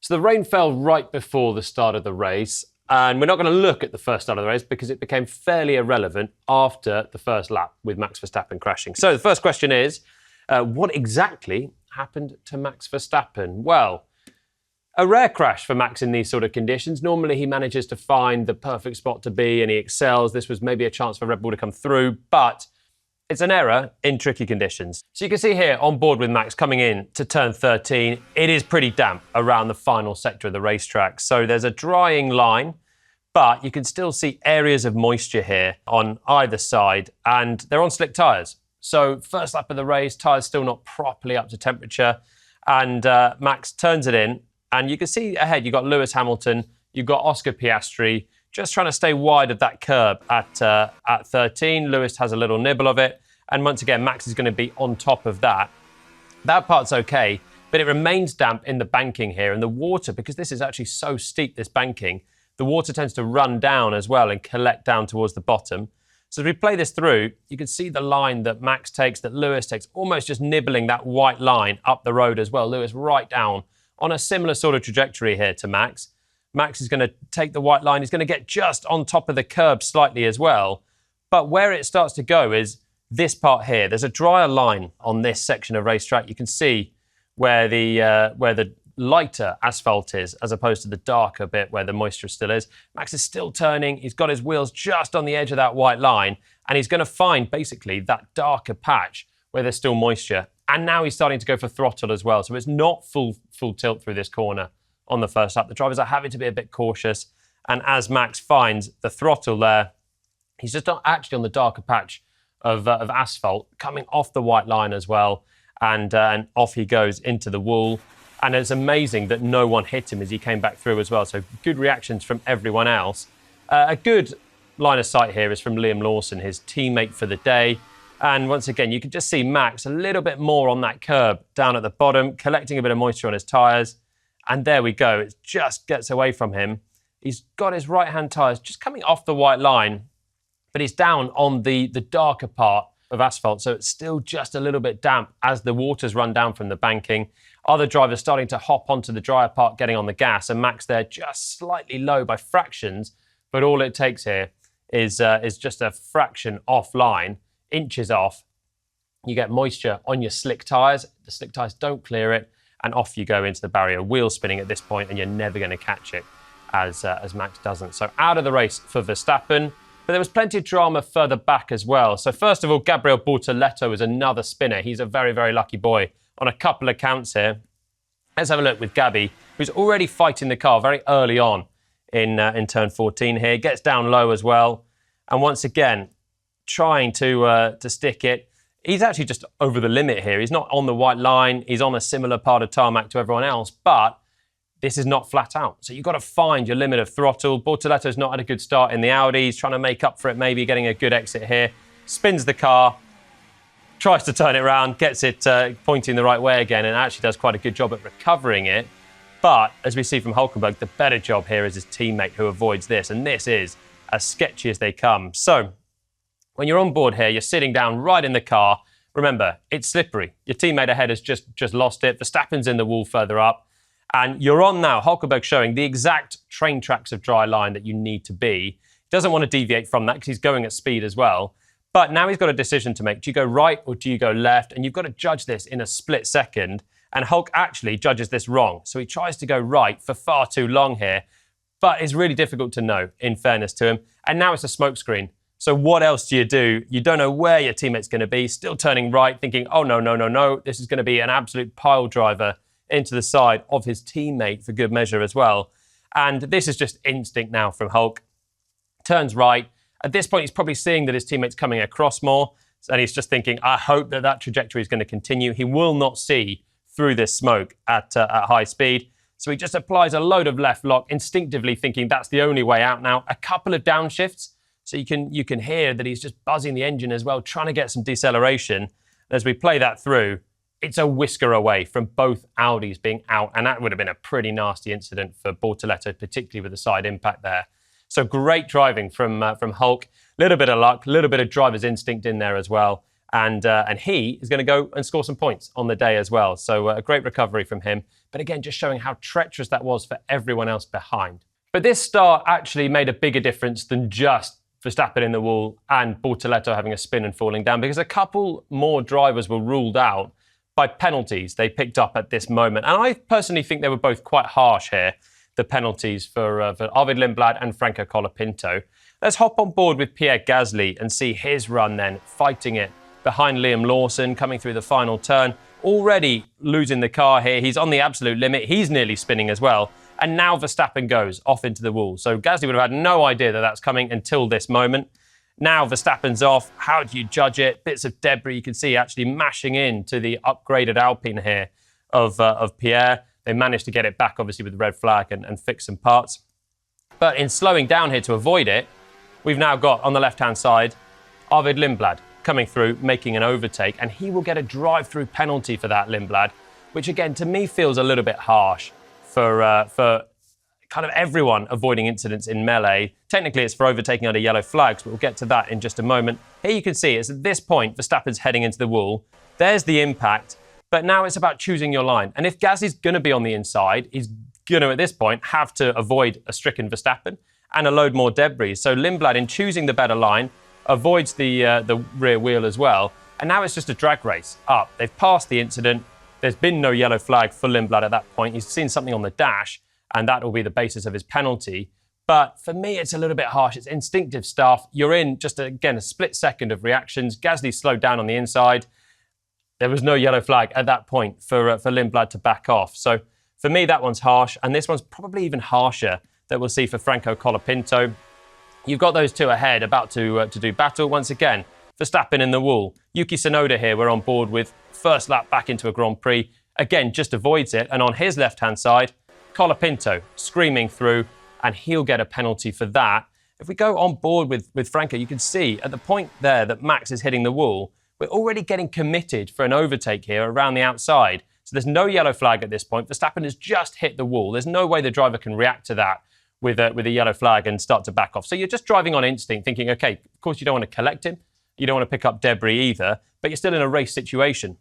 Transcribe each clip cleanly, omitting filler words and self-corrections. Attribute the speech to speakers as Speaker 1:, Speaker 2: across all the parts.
Speaker 1: So the rain fell right before the start of the race, and we're not going to look at the first start of the race because it became fairly irrelevant after the first lap with Max Verstappen crashing. So the first question is, what exactly happened to Max Verstappen? Well, a rare crash for Max in these sort of conditions. Normally he manages to find the perfect spot to be and he excels. This was maybe a chance for Red Bull to come through, but it's an error in tricky conditions. So you can see here on board with Max coming in to turn 13, it is pretty damp around the final sector of the racetrack. So there's a drying line, but you can still see areas of moisture here on either side, and they're on slick tyres. So first lap of the race, tyres still not properly up to temperature, and Max turns it in, and you can see ahead you've got Lewis Hamilton, you've got Oscar Piastri, just trying to stay wide of that curb at 13. Lewis has a little nibble of it. And once again, Max is going to be on top of that. That part's okay, but it remains damp in the banking here. And the water, because this is actually so steep, this banking, the water tends to run down as well and collect down towards the bottom. So as we play this through, you can see the line that Max takes, that Lewis takes, almost just nibbling that white line up the road as well. Lewis right down on a similar sort of trajectory here to Max. Max is going to take the white line. He's going to get just on top of the curb slightly as well. But where it starts to go is this part here. There's a drier line on this section of racetrack. You can see where the lighter asphalt is as opposed to the darker bit where the moisture still is. Max is still turning. He's got his wheels just on the edge of that white line. And he's going to find basically that darker patch where there's still moisture. And now he's starting to go for throttle as well. So it's not full tilt through this corner on the first lap. The drivers are having to be a bit cautious. And as Max finds the throttle there, he's just not actually on the darker patch of asphalt coming off the white line as well. And off he goes into the wall. And it's amazing that no one hit him as he came back through as well. So good reactions from everyone else. A good line of sight here is from Liam Lawson, his teammate for the day. And once again, you can just see Max a little bit more on that curb down at the bottom, collecting a bit of moisture on his tyres. And there we go. It just gets away from him. He's got his right-hand tyres just coming off the white line, but he's down on the darker part of asphalt, so it's still just a little bit damp as the water's run down from the banking. Other drivers starting to hop onto the drier part, getting on the gas, and Max there just slightly low by fractions, but all it takes here is just a fraction offline, inches off. You get moisture on your slick tyres. The slick tyres don't clear it, and off you go into the barrier, wheel spinning at this point, and you're never going to catch it as Max doesn't. So out of the race for Verstappen, but there was plenty of drama further back as well. So first of all, Gabriel Bortoleto is another spinner. He's a very, very lucky boy on a couple of counts here. Let's have a look with Gabby, who's already fighting the car very early on in turn 14 here. Gets down low as well. And once again, trying to stick it. He's actually just over the limit here. He's not on the white line. He's on a similar part of tarmac to everyone else, but this is not flat out. So you've got to find your limit of throttle. Bortoleto's not had a good start in the Audi. He's trying to make up for it, maybe getting a good exit here. Spins the car, tries to turn it around, gets it pointing the right way again, and actually does quite a good job at recovering it. But as we see from Hulkenberg, the better job here is his teammate who avoids this, and this is as sketchy as they come. So when you're on board here, you're sitting down right in the car. Remember, it's slippery. Your teammate ahead has just lost it. Verstappen's in the wall further up. And you're on now, Hulkenberg showing the exact train tracks of dry line that you need to be. He doesn't want to deviate from that because he's going at speed as well. But now he's got a decision to make. Do you go right or do you go left? And you've got to judge this in a split second. And Hulk actually judges this wrong. So he tries to go right for far too long here. But it's really difficult to know, in fairness to him. And now it's a smokescreen. So what else do? You don't know where your teammate's going to be, still turning right, thinking, oh, no. This is going to be an absolute pile driver into the side of his teammate for good measure as well. And this is just instinct now from Hulk. Turns right. At this point, he's probably seeing that his teammate's coming across more. And he's just thinking, I hope that trajectory is going to continue. He will not see through this smoke at high speed. So he just applies a load of left lock, instinctively thinking that's the only way out now. A couple of downshifts. So you can hear that he's just buzzing the engine as well, trying to get some deceleration. As we play that through, it's a whisker away from both Audis being out. And that would have been a pretty nasty incident for Bortoleto, particularly with the side impact there. So great driving from Hulk. A little bit of luck, a little bit of driver's instinct in there as well. And he is going to go and score some points on the day as well. So a great recovery from him. But again, just showing how treacherous that was for everyone else behind. But this start actually made a bigger difference than just Verstappen in the wall and Bortoleto having a spin and falling down, because a couple more drivers were ruled out by penalties they picked up at this moment. And I personally think they were both quite harsh here, the penalties for Arvid Lindblad and Franco Colapinto. Let's hop on board with Pierre Gasly and see his run then, fighting it behind Liam Lawson, coming through the final turn, already losing the car here. He's on the absolute limit. He's nearly spinning as well. And now Verstappen goes off into the wall. So Gasly would have had no idea that that's coming until this moment. Now Verstappen's off. How do you judge it? Bits of debris you can see actually mashing into the upgraded Alpine here of Pierre. They managed to get it back, obviously, with the red flag and fix some parts. But in slowing down here to avoid it, we've now got, on the left-hand side, Arvid Lindblad coming through, making an overtake. And he will get a drive-through penalty for that, Lindblad, which, again, to me feels a little bit harsh for kind of everyone avoiding incidents in melee. Technically, it's for overtaking under yellow flags, but we'll get to that in just a moment. Here you can see it's at this point, Verstappen's heading into the wall. There's the impact, but now it's about choosing your line. And if Gasly's going to be on the inside, he's going to, at this point, have to avoid a stricken Verstappen and a load more debris. So Lindblad, in choosing the better line, avoids the rear wheel as well. And now it's just a drag race up. They've passed the incident. There's been no yellow flag for Lindblad at that point. He's seen something on the dash, and that will be the basis of his penalty. But for me, it's a little bit harsh. It's instinctive stuff. You're in just, again, a split second of reactions. Gasly slowed down on the inside. There was no yellow flag at that point for Lindblad to back off. So for me, that one's harsh. And this one's probably even harsher that we'll see for Franco Colapinto. You've got those two ahead about to do battle. Once again, Verstappen in the wall. Yuki Tsunoda here, we're on board with first lap back into a Grand Prix. Again, just avoids it. And on his left-hand side, Colapinto screaming through, and he'll get a penalty for that. If we go on board with Franco, you can see at the point there that Max is hitting the wall, we're already getting committed for an overtake here around the outside. So there's no yellow flag at this point. Verstappen has just hit the wall. There's no way the driver can react to that with a yellow flag and start to back off. So you're just driving on instinct, thinking, okay, of course you don't want to collect him. You don't want to pick up debris either, but you're still in a race situation.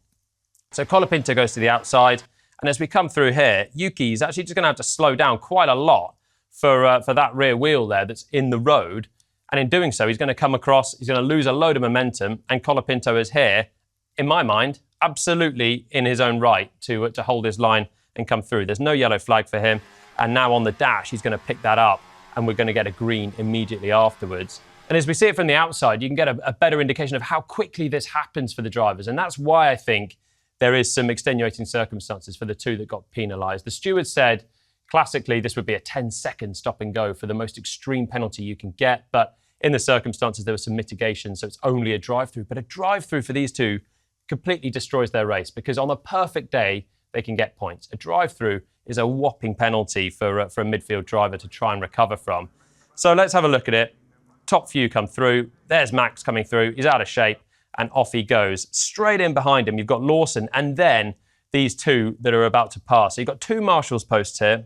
Speaker 1: So Colapinto goes to the outside. And as we come through here, Yuki is actually just going to have to slow down quite a lot for that rear wheel there that's in the road. And in doing so, he's going to come across, he's going to lose a load of momentum. And Colapinto is here, in my mind, absolutely in his own right to hold his line and come through. There's no yellow flag for him. And now on the dash, he's going to pick that up. And we're going to get a green immediately afterwards. And as we see it from the outside, you can get a better indication of how quickly this happens for the drivers. And that's why I think there is some extenuating circumstances for the two that got penalised. The steward said, classically, this would be a 10-second stop and go for the most extreme penalty you can get. But in the circumstances, there was some mitigation, so it's only a drive-through. But a drive-through for these two completely destroys their race, because on a perfect day, they can get points. A drive-through is a whopping penalty for a midfield driver to try and recover from. So let's have a look at it. Top few come through. There's Max coming through. He's out of shape. And off he goes. Straight in behind him, you've got Lawson, and then these two that are about to pass. So you've got two marshals posts here,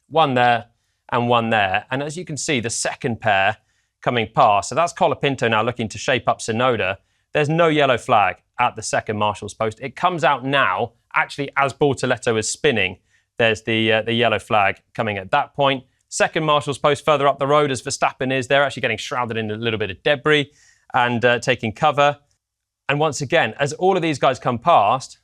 Speaker 1: one there and one there. And as you can see, the second pair coming past. So that's Colapinto now looking to shape up Tsunoda. There's no yellow flag at the second marshal's post. It comes out now, actually, as Bortoleto is spinning. There's the yellow flag coming at that point. Second marshal's post further up the road as Verstappen is. They're actually getting shrouded in a little bit of debris and taking cover. And once again, as all of these guys come past,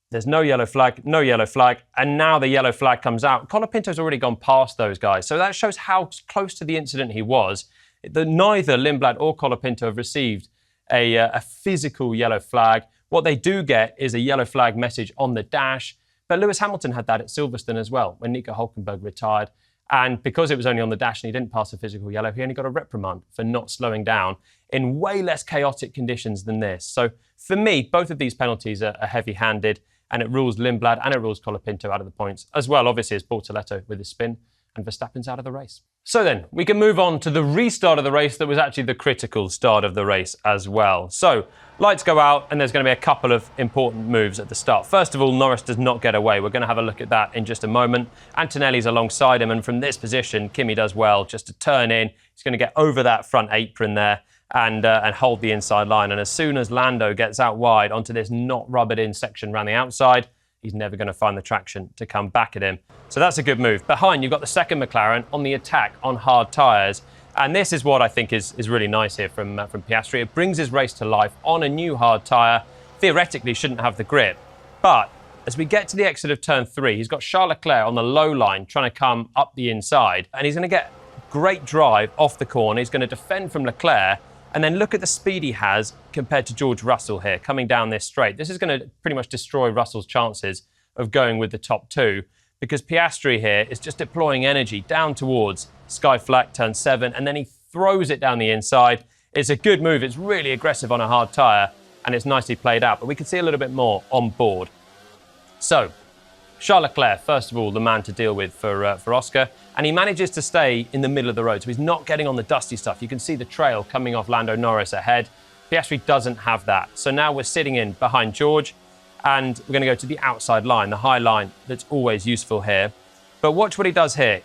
Speaker 1: there's no yellow flag, and now the yellow flag comes out. Colapinto's already gone past those guys, so that shows how close to the incident he was. Neither Lindblad or Colapinto have received a physical yellow flag. What they do get is a yellow flag message on the dash, but Lewis Hamilton had that at Silverstone as well, when Nico Hülkenberg retired. And because it was only on the dash and he didn't pass a physical yellow, he only got a reprimand for not slowing down in way less chaotic conditions than this. So for me, both of these penalties are heavy-handed, and it rules Lindblad and it rules Colapinto out of the points, as well, obviously, as Bortoleto with his spin, and Verstappen's out of the race. So then, we can move on to the restart of the race that was actually the critical start of the race as well. So, lights go out, and there's going to be a couple of important moves at the start. First of all, Norris does not get away. We're going to have a look at that in just a moment. Antonelli's alongside him, and from this position, Kimi does well just to turn in. He's going to get over that front apron there and hold the inside line. And as soon as Lando gets out wide onto this not rubbered in section around the outside, he's never going to find the traction to come back at him. So that's a good move. Behind, you've got the second McLaren on the attack on hard tyres. And this is what I think is really nice here from Piastri. It brings his race to life on a new hard tyre. Theoretically, shouldn't have the grip. But as we get to the exit of turn 3, he's got Charles Leclerc on the low line trying to come up the inside. And he's going to get great drive off the corner. He's going to defend from Leclerc. And then look at the speed he has compared to George Russell here, coming down this straight. This is going to pretty much destroy Russell's chances of going with the top 2, because Piastri here is just deploying energy down towards Sky Flat, turn 7, and then he throws it down the inside. It's a good move. It's really aggressive on a hard tyre, and it's nicely played out. But we can see a little bit more on board. So, Charles Leclerc, first of all, the man to deal with for Oscar, and he manages to stay in the middle of the road, so he's not getting on the dusty stuff. You can see the trail coming off Lando Norris ahead. Piastri doesn't have that. So now we're sitting in behind George, and we're going to go to the outside line, the high line that's always useful here. But watch what he does here.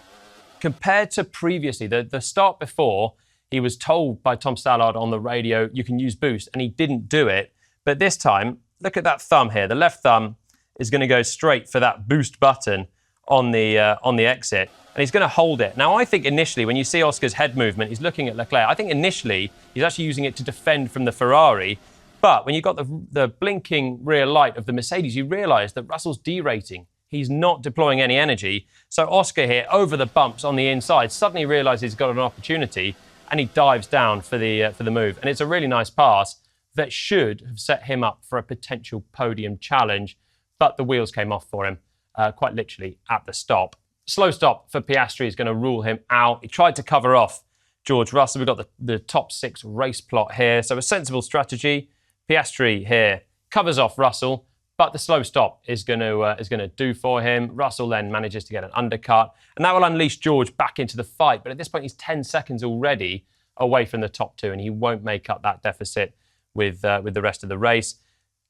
Speaker 1: Compared to previously, the start before, he was told by Tom Stallard on the radio, you can use boost, and he didn't do it. But this time, look at that thumb here. The left thumb is going to go straight for that boost button on the exit, and he's going to hold it. Now, I think initially, when you see Oscar's head movement, he's looking at Leclerc. I think initially, he's actually using it to defend from the Ferrari. But when you've got the blinking rear light of the Mercedes, you realise that Russell's derating. He's not deploying any energy. So Oscar here, over the bumps on the inside, suddenly realises he's got an opportunity, and he dives down for the move. And it's a really nice pass that should have set him up for a potential podium challenge. But the wheels came off for him, quite literally, at the stop. Slow stop for Piastri is going to rule him out. He tried to cover off George Russell. We've got the top 6 race plot here. So a sensible strategy. Piastri here covers off Russell, but the slow stop is going to do for him. Russell then manages to get an undercut, and that will unleash George back into the fight. But at this point, he's 10 seconds already away from the top 2, and he won't make up that deficit with the rest of the race.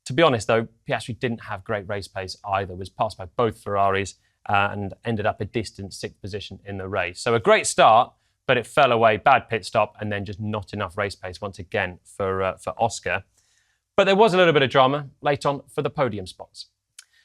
Speaker 1: To be honest, though, Piastri didn't have great race pace either, was passed by both Ferraris and ended up a distant 6th position in the race. So a great start, but it fell away, bad pit stop, and then just not enough race pace once again for Oscar. But there was a little bit of drama late on for the podium spots.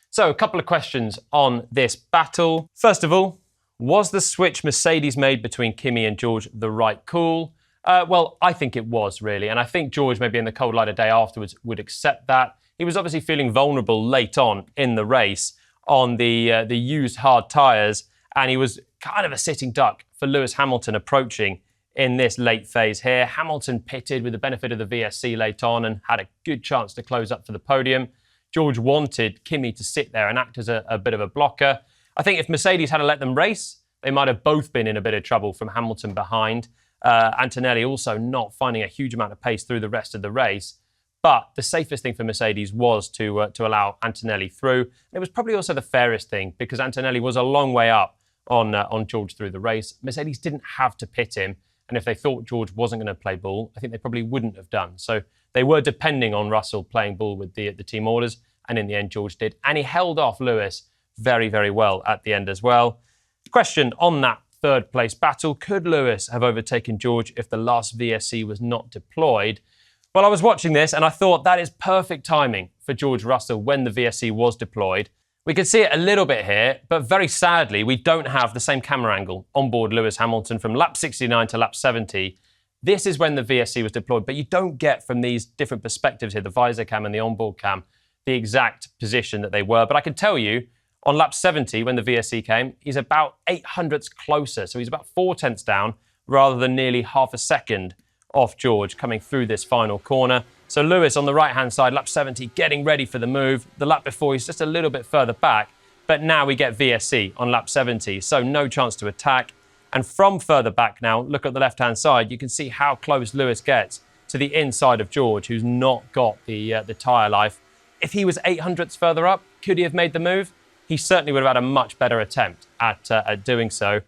Speaker 1: So a couple of questions on this battle. First of all, was the switch Mercedes made between Kimi and George the right call? Well, I think it was, really. And I think George, maybe in the cold light a day afterwards, would accept that. He was obviously feeling vulnerable late on in the race on the used hard tyres, and he was kind of a sitting duck for Lewis Hamilton approaching in this late phase here. Hamilton pitted with the benefit of the VSC late on and had a good chance to close up for the podium. George wanted Kimi to sit there and act as a bit of a blocker. I think if Mercedes had let them race, they might have both been in a bit of trouble from Hamilton behind. Antonelli also not finding a huge amount of pace through the rest of the race. But the safest thing for Mercedes was to allow Antonelli through. It was probably also the fairest thing because Antonelli was a long way up on George through the race. Mercedes didn't have to pit him. And if they thought George wasn't going to play ball, I think they probably wouldn't have done. So they were depending on Russell playing ball with the team orders. And in the end, George did. And he held off Lewis very, very well at the end as well. Question on that third place battle. Could Lewis have overtaken George if the last VSC was not deployed? Well, I was watching this and I thought that is perfect timing for George Russell when the VSC was deployed. We can see it a little bit here, but very sadly, we don't have the same camera angle on board Lewis Hamilton from lap 69 to lap 70. This is when the VSC was deployed, but you don't get from these different perspectives here, the visor cam and the onboard cam, the exact position that they were. But I can tell you, on lap 70, when the VSC came, he's about 0.08 closer. So he's about 0.4 down rather than nearly half a second off George coming through this final corner. So Lewis on the right-hand side, lap 70, getting ready for the move. The lap before, he's just a little bit further back. But now we get VSC on lap 70, so no chance to attack. And from further back now, look at the left-hand side, you can see how close Lewis gets to the inside of George, who's not got the tyre life. If he was 0.08 further up, could he have made the move? He certainly would have had a much better attempt at doing so.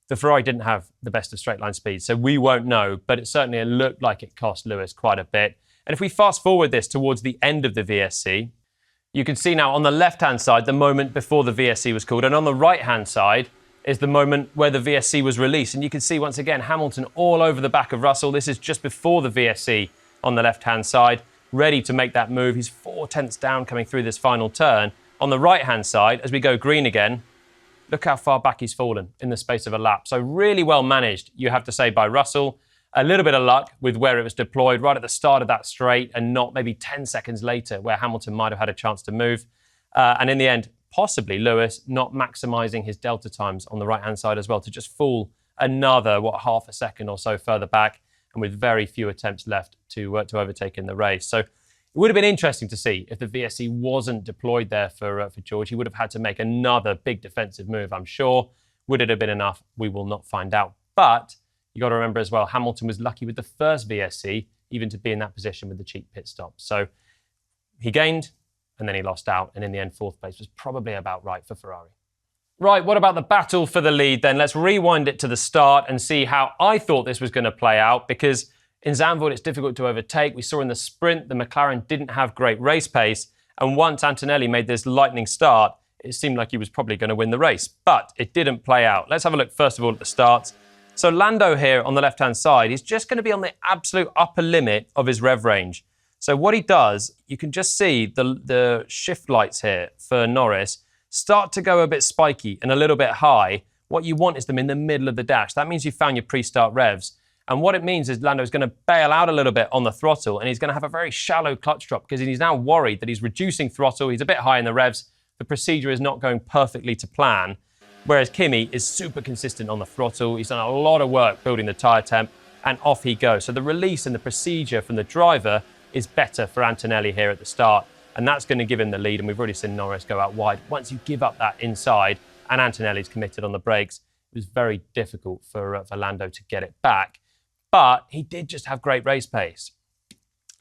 Speaker 1: The Ferrari didn't have the best of straight line speed, so we won't know, but it certainly looked like it cost Lewis quite a bit. And if we fast forward this towards the end of the VSC, you can see now on the left-hand side, the moment before the VSC was called, and on the right-hand side, is the moment where the VSC was released. And you can see once again, Hamilton all over the back of Russell. This is just before the VSC on the left-hand side, ready to make that move. He's 4/10 down coming through this final turn. On the right-hand side, as we go green again, look how far back he's fallen in the space of a lap. So really well managed, you have to say, by Russell. A little bit of luck with where it was deployed right at the start of that straight and not maybe 10 seconds later where Hamilton might have had a chance to move. And in the end, possibly Lewis not maximising his delta times on the right-hand side as well to just fall another, half a second or so further back and with very few attempts left to overtake in the race. So it would have been interesting to see if the VSC wasn't deployed there for George. He would have had to make another big defensive move, I'm sure. Would it have been enough? We will not find out. But you got to remember as well, Hamilton was lucky with the first VSC even to be in that position with the cheap pit stop. So he gained and then he lost out. And in the end, fourth place was probably about right for Ferrari. Right, what about the battle for the lead then? Let's rewind it to the start and see how I thought this was going to play out, because in Zandvoort, it's difficult to overtake. We saw in the sprint, the McLaren didn't have great race pace. And once Antonelli made this lightning start, it seemed like he was probably going to win the race. But it didn't play out. Let's have a look, first of all, at the starts. So Lando here on the left-hand side, he's just going to be on the absolute upper limit of his rev range. So what he does, you can just see the shift lights here for Norris start to go a bit spiky and a little bit high. What you want is them in the middle of the dash. That means you found your pre-start revs. And what it means is Lando's going to bail out a little bit on the throttle and he's going to have a very shallow clutch drop because he's now worried that he's reducing throttle. He's a bit high in the revs. The procedure is not going perfectly to plan. Whereas Kimi is super consistent on the throttle. He's done a lot of work building the tyre temp and off he goes. So the release and the procedure from the driver is better for Antonelli here at the start. And that's going to give him the lead. And we've already seen Norris go out wide. Once you give up that inside and Antonelli's committed on the brakes, it was very difficult for Lando to get it back. But he did just have great race pace.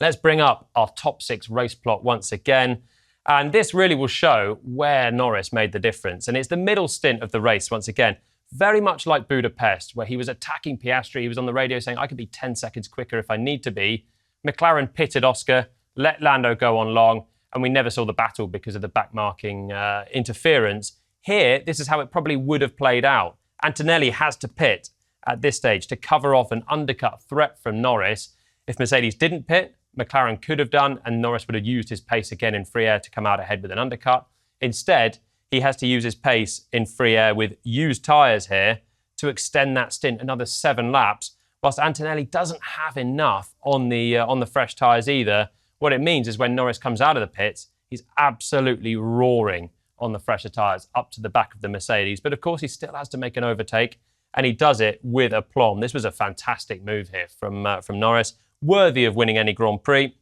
Speaker 1: Let's bring up our top 6 race plot once again. And this really will show where Norris made the difference. And it's the middle stint of the race once again. Very much like Budapest, where he was attacking Piastri. He was on the radio saying, I could be 10 seconds quicker if I need to be. McLaren pitted Oscar, let Lando go on long, and we never saw the battle because of the backmarking interference. Here, this is how it probably would have played out. Antonelli has to pit at this stage to cover off an undercut threat from Norris. If Mercedes didn't pit, McLaren could have done, and Norris would have used his pace again in free air to come out ahead with an undercut. Instead, he has to use his pace in free air with used tyres here to extend that stint another 7 laps, whilst Antonelli doesn't have enough on the fresh tyres either. What it means is when Norris comes out of the pits, he's absolutely roaring on the fresher tyres up to the back of the Mercedes. But of course, he still has to make an overtake, and he does it with aplomb. This was a fantastic move here from Norris, worthy of winning any Grand Prix.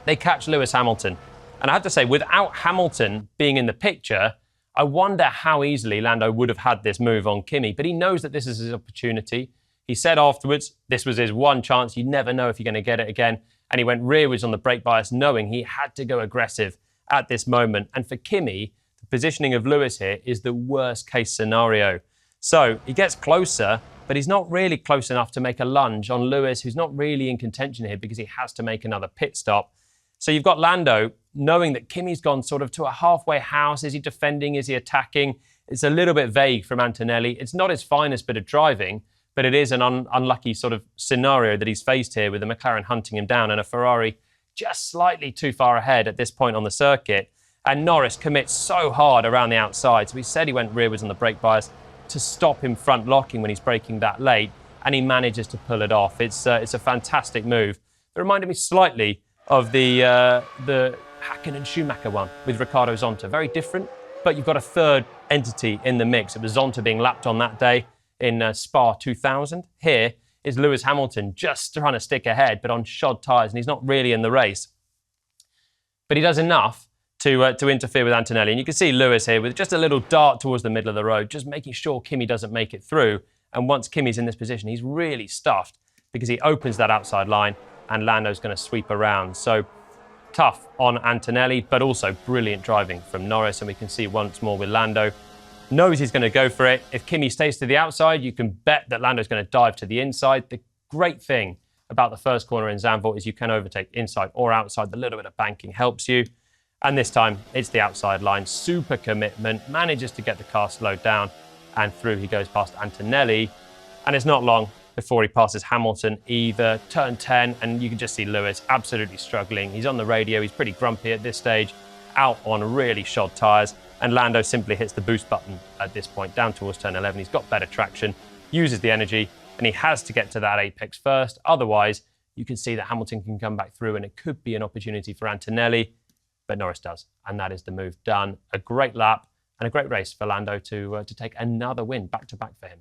Speaker 1: They catch Lewis Hamilton. And I have to say, without Hamilton being in the picture, I wonder how easily Lando would have had this move on Kimi. But he knows that this is his opportunity. He said afterwards, this was his one chance. You never know if you're going to get it again. And he went rearwards on the brake bias, knowing he had to go aggressive at this moment. And for Kimi, the positioning of Lewis here is the worst case scenario. So he gets closer, but he's not really close enough to make a lunge on Lewis, who's not really in contention here because he has to make another pit stop. So you've got Lando knowing that Kimi's gone sort of to a halfway house. Is he defending? Is he attacking? It's a little bit vague from Antonelli. It's not his finest bit of driving, but it is an unlucky sort of scenario that he's faced here with the McLaren hunting him down and a Ferrari just slightly too far ahead at this point on the circuit. And Norris commits so hard around the outside. So he said he went rearwards on the brake bias to stop him front locking when he's braking that late, and he manages to pull it off. It's a fantastic move. It reminded me slightly of the Hakkinen-Schumacher one with Ricardo Zonta. Very different, but you've got a third entity in the mix. It was Zonta being lapped on that day in Spa 2000. Here is Lewis Hamilton just trying to stick ahead, but on shod tyres, and he's not really in the race. But he does enough to interfere with Antonelli. And you can see Lewis here with just a little dart towards the middle of the road, just making sure Kimi doesn't make it through. And once Kimi's in this position, he's really stuffed because he opens that outside line and Lando's going to sweep around. So tough on Antonelli, but also brilliant driving from Norris. And we can see once more with Lando. Knows he's going to go for it. If Kimi stays to the outside, you can bet that Lando's going to dive to the inside. The great thing about the first corner in Zandvoort is you can overtake inside or outside. The little bit of banking helps you. And this time, it's the outside line. Super commitment, manages to get the car slowed down. and through he goes past Antonelli. And it's not long before he passes Hamilton, either turn 10, and you can just see Lewis absolutely struggling. He's on the radio, he's pretty grumpy at this stage, out on really shod tyres, and Lando simply hits the boost button at this point, down towards turn 11. He's got better traction, uses the energy, and he has to get to that apex first. Otherwise, you can see that Hamilton can come back through, and it could be an opportunity for Antonelli, but Norris does, and that is the move done. A great lap and a great race for Lando to take another win back-to-back for him.